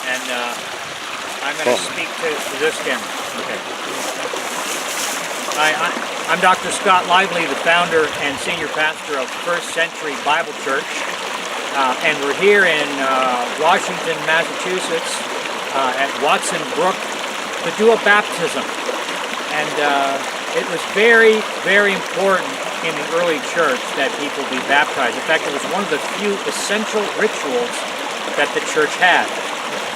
and I'm going to speak to this camera. Okay. I'm Dr. Scott Lively, the founder and senior pastor of First Century Bible Church, and we're here in Washington, Massachusetts, at Watson Brook to do a baptism. And it was very, very important in the early church that people be baptized. In fact, it was one of the few essential rituals that the church had.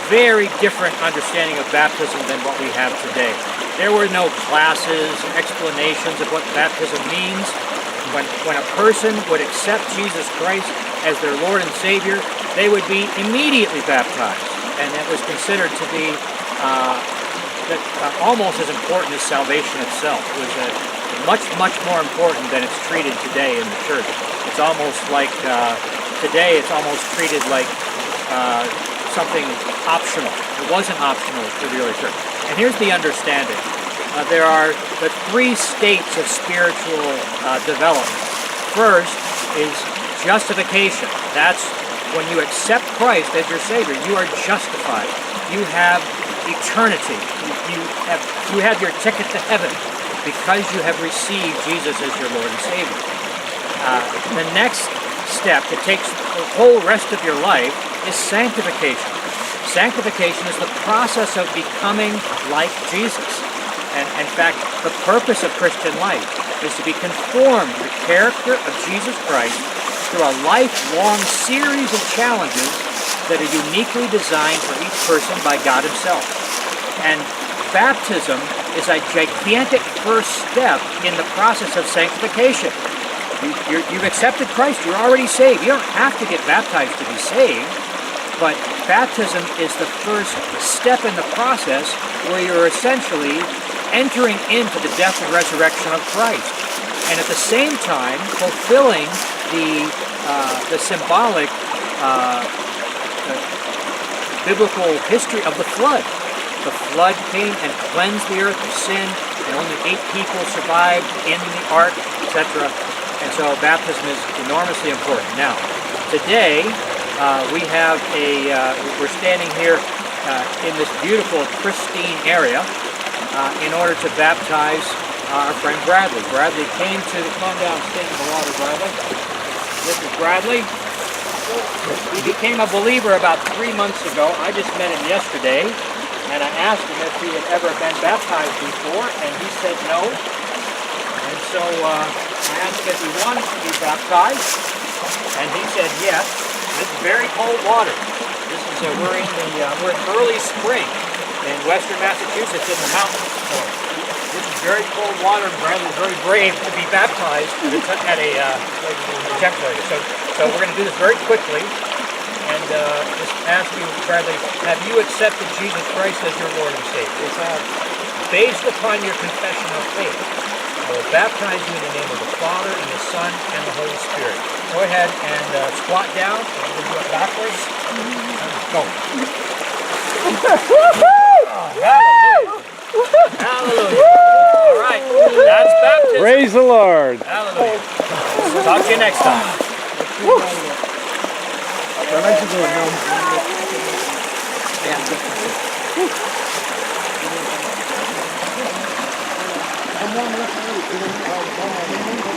Very different understanding of baptism than what we have today. There were no classes, explanations of what baptism means. When a person would accept Jesus Christ as their Lord and Savior, they would be immediately baptized. And that was considered to be almost as important as salvation itself. It was much, much more important than it's treated today in the church. It's almost like, today it's almost treated like something optional. It wasn't optional for the early church. And here's the understanding. There are the three states of spiritual development. First is justification. That's when you accept Christ as your Savior. You are justified. You have eternity. You have your ticket to heaven because you have received Jesus as your Lord and Savior. The next step that takes the whole rest of your life is sanctification. Sanctification is the process of becoming like Jesus. And in fact, the purpose of Christian life is to be conformed to the character of Jesus Christ through a lifelong series of challenges that are uniquely designed for each person by God Himself. And baptism is a gigantic first step in the process of sanctification. You've accepted Christ. You're already saved. You don't have to get baptized to be saved. But baptism is the first step in the process where you're essentially entering into the death and resurrection of Christ. And at the same time, fulfilling the symbolic biblical history of the flood. The flood came and cleansed the earth of sin, and only 8 people survived in the ark, etc. And so baptism is enormously important. Now, today we have we're standing here in this beautiful, pristine area in order to baptize our friend Bradley. Bradley came to, come down, stand in the water, Bradley. This is Bradley. He became a believer about 3 months ago. I just met him yesterday, and I asked him if he had ever been baptized before, and he said no. And so I asked if he wanted to be baptized, and he said yes. This is very cold water. This is we're in early spring in western Massachusetts in the mountains. So this is very cold water, and Bradley's very brave to be baptized at a temperature. So we're going to do this very quickly, and just ask you, Bradley, have you accepted Jesus Christ as your Lord and Savior? Yes, I have. Based upon your confession of faith, I will baptize you in the name of the Father, and the Son, and the Holy Spirit. Go ahead and squat down. I'm going to do it backwards. Go. Hallelujah. Hallelujah. All right. That's baptism. Praise the Lord. Hallelujah. Talk to you next time. I'm